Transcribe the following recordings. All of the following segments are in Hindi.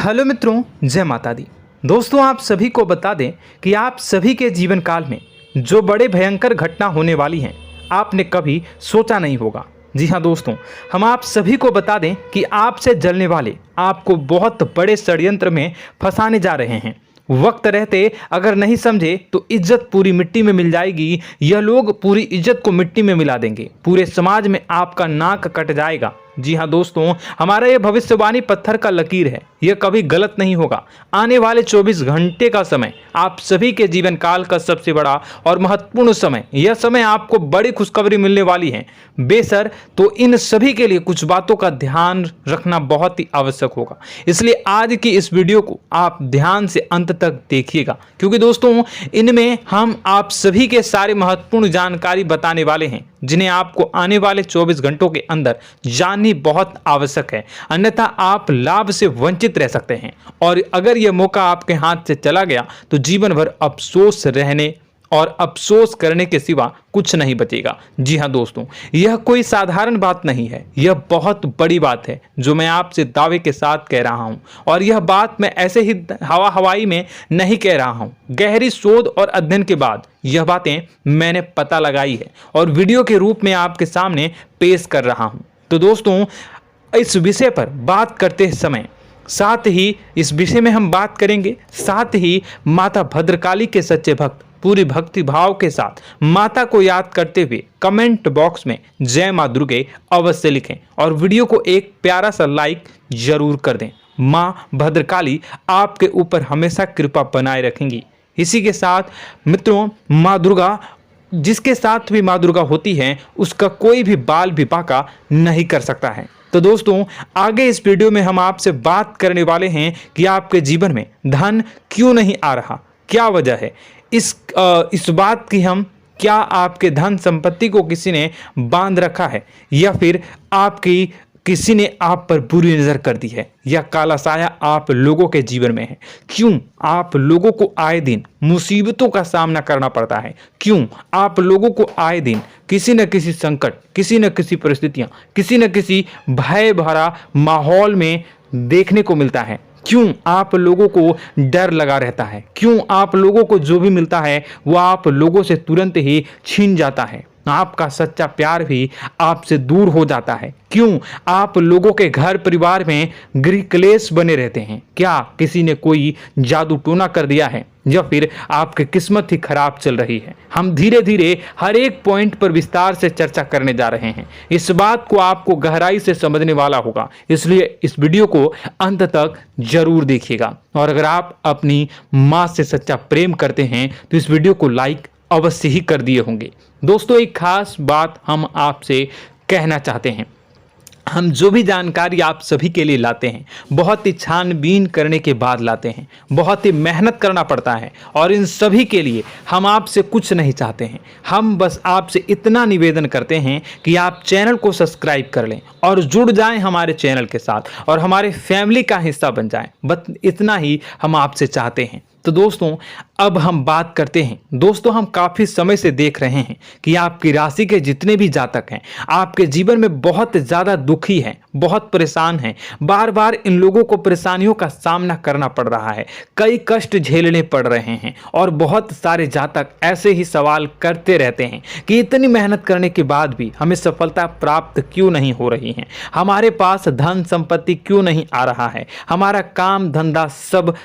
हेलो मित्रों, जय माता दी। दोस्तों, आप सभी को बता दें कि आप सभी के जीवन काल में जो बड़े भयंकर घटना होने वाली हैं, आपने कभी सोचा नहीं होगा। जी हाँ दोस्तों, हम आप सभी को बता दें कि आपसे जलने वाले आपको बहुत बड़े षड्यंत्र में फंसाने जा रहे हैं। वक्त रहते अगर नहीं समझे तो इज्जत पूरी मिट्टी में मिल जाएगी। यह लोग पूरी इज्जत को मिट्टी में मिला देंगे। पूरे समाज में आपका नाक कट जाएगा। जी हाँ दोस्तों, हमारा यह भविष्यवाणी पत्थर का लकीर है, यह कभी गलत नहीं होगा। आने वाले 24 घंटे का समय आप सभी के जीवन काल का सबसे बड़ा और महत्वपूर्ण समय। यह समय आपको बड़ी खुशखबरी मिलने वाली है बेसर, तो इन सभी के लिए कुछ बातों का ध्यान रखना बहुत ही आवश्यक होगा। इसलिए आज की इस वीडियो को आप ध्यान से अंत तक देखिएगा, क्योंकि दोस्तों इनमें हम आप सभी के सारे महत्वपूर्ण जानकारी बताने वाले हैं, जिन्हें आपको आने वाले 24 घंटों के अंदर जाननी बहुत आवश्यक है। अन्यथा आप लाभ से वंचित रह सकते हैं, और अगर यह मौका आपके हाथ से चला गया तो जीवन भर अफसोस रहने और अफसोस करने के सिवा कुछ नहीं बचेगा। जी हाँ दोस्तों, यह कोई साधारण बात नहीं है, यह बहुत बड़ी बात है जो मैं आपसे दावे के साथ कह रहा हूं। और यह बात मैं ऐसे ही हवाई में नहीं कह रहा हूं। गहरी शोध और अध्ययन के बाद यह बातें मैंने पता लगाई है और वीडियो के रूप में आपके सामने पेश कर रहा हूं। तो दोस्तों, इस विषय पर बात करते समय साथ ही इस विषय में हम बात करेंगे, साथ ही माता भद्रकाली के सच्चे भक्त पूरी भक्ति भाव के साथ माता को याद करते हुए कमेंट बॉक्स में जय मां दुर्गे अवश्य लिखें और वीडियो को एक प्यारा सा लाइक जरूर कर दें। मां भद्रकाली आपके ऊपर हमेशा कृपा बनाए रखेंगी। इसी के साथ मित्रों, मां दुर्गा, जिसके साथ भी मां दुर्गा होती है, उसका कोई भी बाल भी बांका नहीं कर सकता है। तो दोस्तों, आगे इस वीडियो में हम आपसे बात करने वाले हैं कि आपके जीवन में धन क्यों नहीं आ रहा, क्या वजह है इस बात की। हम क्या आपके धन संपत्ति को किसी ने बांध रखा है, या फिर आपकी किसी ने आप पर बुरी नजर कर दी है, या काला साया आप लोगों के जीवन में है। क्यों आप लोगों को आए दिन मुसीबतों का सामना करना पड़ता है, क्यों आप लोगों को आए दिन किसी न किसी संकट, किसी न किसी परिस्थितियां, किसी न किसी भय भरा माहौल में देखने को मिलता है, क्यों आप लोगों को डर लगा रहता है, क्यों आप लोगों को जो भी मिलता है वो आप लोगों से तुरंत ही छीन जाता है, आपका सच्चा प्यार भी आपसे दूर हो जाता है, क्यों आप लोगों के घर परिवार में गृह क्लेश बने रहते हैं। क्या किसी ने कोई जादू टोना कर दिया है, या फिर आपकी किस्मत ही खराब चल रही है। हम धीरे धीरे हर एक पॉइंट पर विस्तार से चर्चा करने जा रहे हैं। इस बात को आपको गहराई से समझने वाला होगा, इसलिए इस वीडियो को अंत तक जरूर देखिएगा। और अगर आप अपनी माँ से सच्चा प्रेम करते हैं तो इस वीडियो को लाइक अवश्य ही कर दिए होंगे। दोस्तों, एक खास बात हम आपसे कहना चाहते हैं। हम जो भी जानकारी आप सभी के लिए लाते हैं, बहुत ही छानबीन करने के बाद लाते हैं, बहुत ही मेहनत करना पड़ता है, और इन सभी के लिए हम आपसे कुछ नहीं चाहते हैं। हम बस आपसे इतना निवेदन करते हैं कि आप चैनल को सब्सक्राइब कर लें और जुड़ जाएं हमारे चैनल के साथ और हमारे फैमिली का हिस्सा बन जाएं। बस इतना ही हम आपसे चाहते हैं। तो दोस्तों, अब हम बात करते हैं। दोस्तों, हम काफ़ी समय से देख रहे हैं कि आपकी राशि के जितने भी जातक हैं, आपके जीवन में बहुत ज़्यादा दुखी हैं, बहुत परेशान हैं। बार बार इन लोगों को परेशानियों का सामना करना पड़ रहा है, कई कष्ट झेलने पड़ रहे हैं, और बहुत सारे जातक ऐसे ही सवाल करते रहते हैं कि इतनी मेहनत करने के बाद भी हमें सफलता प्राप्त क्यों नहीं हो रही है, हमारे पास धन संपत्ति क्यों नहीं आ रहा है, हमारा काम धंधा सब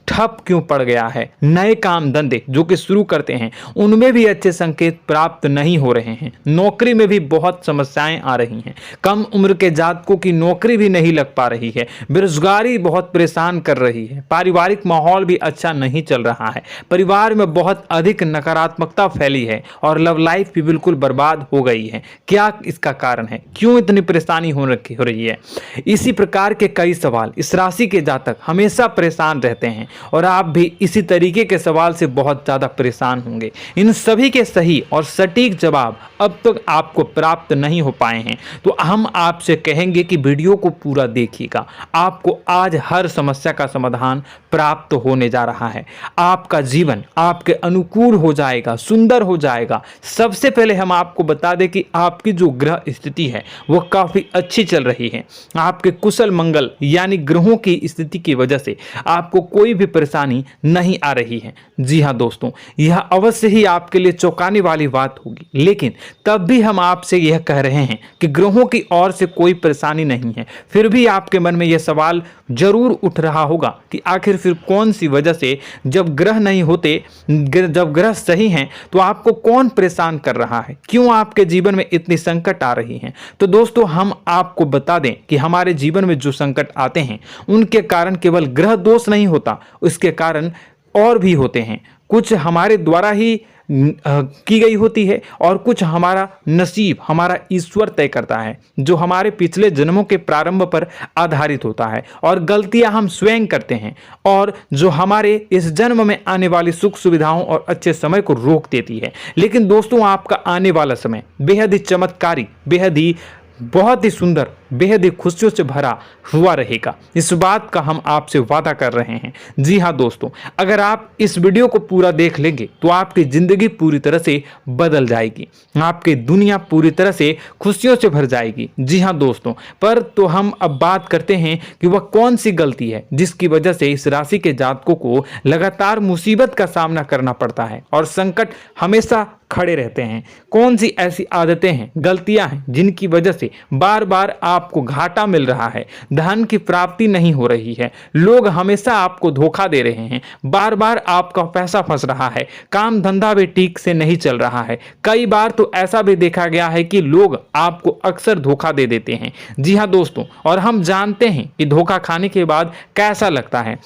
ठप क्यों पड़ गया है, नए काम धंधे जो कि शुरू करते हैं उनमें भी अच्छे संकेत प्राप्त नहीं हो रहे हैं, नौकरी में भी बहुत समस्याएं आ रही हैं, कम उम्र के जातकों की नौकरी भी नहीं लग पा रही है, बेरोजगारी बहुत परेशान कर रही है, पारिवारिक माहौल भी अच्छा नहीं चल रहा है, परिवार में बहुत अधिक नकारात्मकता फैली है, और लव लाइफ भी बिल्कुल बर्बाद हो गई है। क्या इसका कारण है, क्यों इतनी परेशानी हो रही है? इसी प्रकार के कई सवाल इस राशि के जातक हमेशा परेशान रहते हैं, और आप भी इसी तरीके के सवाल से बहुत ज़्यादा परेशान होंगे। इन सभी के सही और सटीक जवाब अब तक आपको प्राप्त नहीं हो पाए हैं, तो हम आपसे कहेंगे कि वीडियो को पूरा देखिएगा। आपको आज हर समस्या का समाधान प्राप्त होने जा रहा है। आपका जीवन आपके अनुकूल हो जाएगा, सुंदर हो जाएगा। सबसे पहले हम आपको बता दें कि आपकी जो ग्रह स्थिति है वो काफ़ी अच्छी चल रही है। आपके कुशल मंगल यानी ग्रहों की स्थिति की वजह से आपको कोई भी परेशानी नहीं आ रही है। जी हाँ दोस्तों, यह अवश्य ही आपके लिए चौंकाने वाली बात होगी, लेकिन तब भी हम आपसे यह कह रहे हैं कि ग्रहों की ओर से कोई परेशानी नहीं है। फिर भी आपके मन में यह सवाल जरूर उठ रहा होगा कि आखिर फिर कौन सी वजह से, जब ग्रह नहीं होते, जब ग्रह सही हैं, तो आपको कौन परेशान कर रहा है, क्यों आपके जीवन में इतनी संकट आ रही हैं। तो दोस्तों, हम आपको बता दें कि हमारे जीवन में जो संकट आते हैं उनके कारण केवल ग्रह दोष नहीं होता, उसके कारण और भी होते हैं। कुछ हमारे द्वारा ही की गई होती है और कुछ हमारा नसीब, हमारा ईश्वर तय करता है, जो हमारे पिछले जन्मों के प्रारंभ पर आधारित होता है, और गलतियां हम स्वयं करते हैं, और जो हमारे इस जन्म में आने वाली सुख सुविधाओं और अच्छे समय को रोक देती है। लेकिन दोस्तों, आपका आने वाला समय बेहद ही चमत्कारी, बेहद ही बहुत ही सुंदर, बेहद ही खुशियों से भरा हुआ रहेगा। इस बात का हम आपसे वादा कर रहे हैं। जी हाँ दोस्तों, अगर आप इस वीडियो को पूरा देख लेंगे तो आपकी ज़िंदगी पूरी तरह से बदल जाएगी, आपकी दुनिया पूरी तरह से खुशियों से भर जाएगी। जी हाँ दोस्तों, पर तो हम अब बात करते हैं कि वह कौन सी गलती है जिसकी वजह से इस राशि के जातकों को लगातार मुसीबत का सामना करना पड़ता है और संकट हमेशा खड़े रहते हैं। कौन सी ऐसी आदतें हैं, गलतियां हैं जिनकी वजह से बार बार आपको घाटा मिल रहा है, धन की प्राप्ति नहीं हो रही है, लोग हमेशा आपको धोखा दे रहे हैं, बार बार आपका पैसा फंस रहा है, काम धंधा भी ठीक से नहीं चल रहा है। कई बार तो ऐसा भी देखा गया है कि लोग आपको अक्सर धोखा दे देते हैं। जी हाँ दोस्तों, और हम जानते हैं कि धोखा खाने के बाद कैसा लगता है।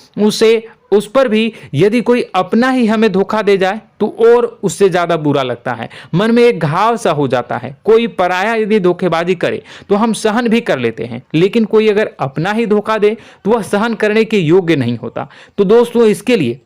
उस पर भी यदि कोई अपना ही हमें धोखा दे जाए तो और उससे ज़्यादा बुरा लगता है, मन में एक घाव सा हो जाता है। कोई पराया यदि धोखेबाजी करे तो हम सहन भी कर लेते हैं, लेकिन कोई अगर अपना ही धोखा दे तो वह सहन करने के योग्य नहीं होता। तो दोस्तों, इसके लिए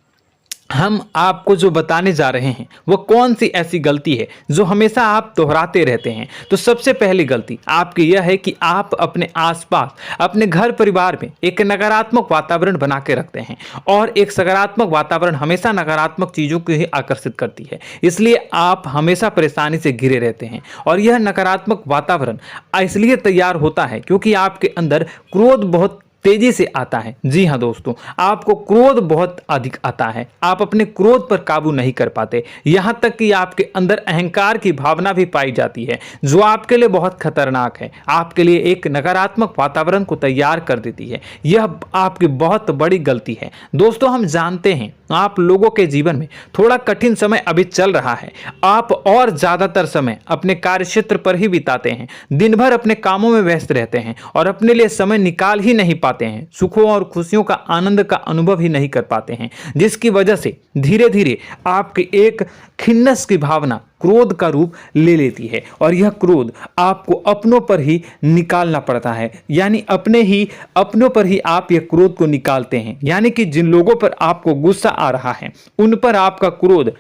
हम आपको जो बताने जा रहे हैं वो कौन सी ऐसी गलती है जो हमेशा आप दोहराते रहते हैं। तो सबसे पहली गलती आपकी यह है कि आप अपने आसपास, अपने घर परिवार में एक नकारात्मक वातावरण बना के रखते हैं, और एक सकारात्मक वातावरण हमेशा नकारात्मक चीज़ों को ही आकर्षित करती है। इसलिए आप हमेशा परेशानी से घिरे रहते हैं, और यह नकारात्मक वातावरण इसलिए तैयार होता है क्योंकि आपके अंदर क्रोध बहुत तेजी से आता है। जी हाँ दोस्तों, आपको क्रोध बहुत अधिक आता है, आप अपने क्रोध पर काबू नहीं कर पाते, यहाँ तक कि आपके अंदर अहंकार की भावना भी पाई जाती है, जो आपके लिए बहुत खतरनाक है, आपके लिए एक नकारात्मक वातावरण को तैयार कर देती है। यह आपकी बहुत बड़ी गलती है। दोस्तों, हम जानते हैं आप लोगों के जीवन में थोड़ा कठिन समय अभी चल रहा है। आप और ज़्यादातर समय अपने कार्यक्षेत्र पर ही बिताते हैं, दिन भर अपने कामों में व्यस्त रहते हैं और अपने लिए समय निकाल ही नहीं पाते हैं, सुखों और खुशियों का आनंद का अनुभव ही नहीं कर पाते हैं, जिसकी वजह से धीरे धीरे आपकी एक खिन्नस की भावना क्रोध का रूप ले लेती है, और यह क्रोध आपको अपनों पर ही निकालना पड़ता है। यानी अपनों पर ही आप यह क्रोध को निकालते हैं। यानी कि जिन लोगों पर आपको गुस्सा आ रहा है उन पर आपका क्रोध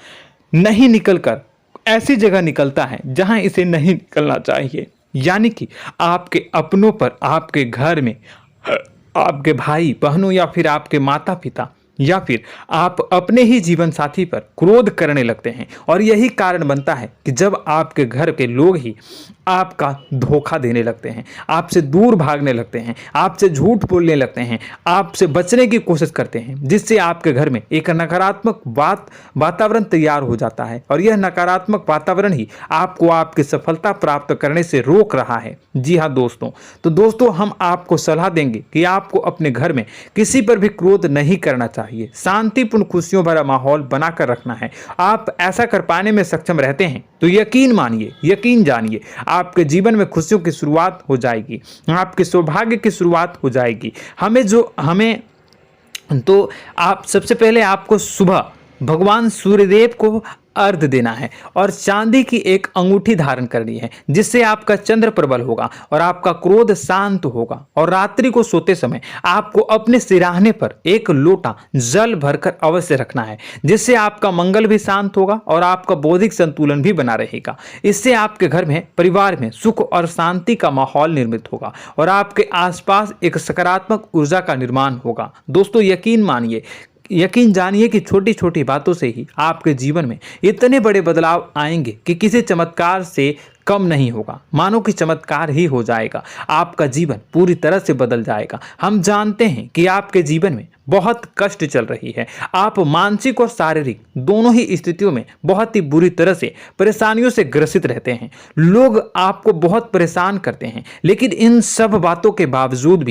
नहीं निकलकर ऐसी जगह निकलता है जहां इसे नहीं निकलना चाहिए। यानी कि आपके अपनों पर, आपके घर में आपके भाई बहनों या फिर आपके माता पिता या फिर आप अपने ही जीवन साथी पर क्रोध करने लगते हैं, और यही कारण बनता है कि जब आपके घर के लोग ही आपका धोखा देने लगते हैं, आपसे दूर भागने लगते हैं, आपसे झूठ बोलने लगते हैं, आपसे बचने की कोशिश करते हैं, जिससे आपके घर में एक नकारात्मक वातावरण तैयार हो जाता है, और यह नकारात्मक वातावरण ही आपको आपकी सफलता प्राप्त करने से रोक रहा है। जी हाँ दोस्तों, तो दोस्तों, हम आपको सलाह देंगे कि आपको अपने घर में किसी पर भी क्रोध नहीं करना चाहिए, शांतिपूर्ण खुशियों भरा माहौल बनाकर रखना है। आप ऐसा कर पाने में सक्षम रहते हैं तो यकीन मानिए, यकीन जानिए, आपके जीवन में खुशियों की शुरुआत हो जाएगी, आपके सौभाग्य की शुरुआत हो जाएगी। आप सबसे पहले आपको सुबह भगवान सूर्यदेव को अर्घ देना है और चांदी की एक अंगूठी धारण करनी है, जिससे आपका चंद्र प्रबल होगा और आपका क्रोध शांत होगा। और रात्रि को सोते समय आपको अपने सिरहाने पर एक लोटा जल भरकर अवश्य रखना है, जिससे आपका मंगल भी शांत होगा और आपका बौद्धिक संतुलन भी बना रहेगा। इससे आपके घर में, परिवार में सुख और शांति का माहौल निर्मित होगा और आपके आसपास एक सकारात्मक ऊर्जा का निर्माण होगा। दोस्तों यकीन जानिए कि छोटी छोटी बातों से ही आपके जीवन में इतने बड़े बदलाव आएंगे कि किसी चमत्कार से कम नहीं होगा। मानो कि चमत्कार ही हो जाएगा, आपका जीवन पूरी तरह से बदल जाएगा। हम जानते हैं कि आपके जीवन में बहुत कष्ट चल रही है, आप मानसिक और शारीरिक दोनों ही स्थितियों में बहुत ही बुरी तरह से परेशानियों से ग्रसित रहते हैं। लोग आपको बहुत परेशान करते हैं, लेकिन इन सब बातों के बावजूद भी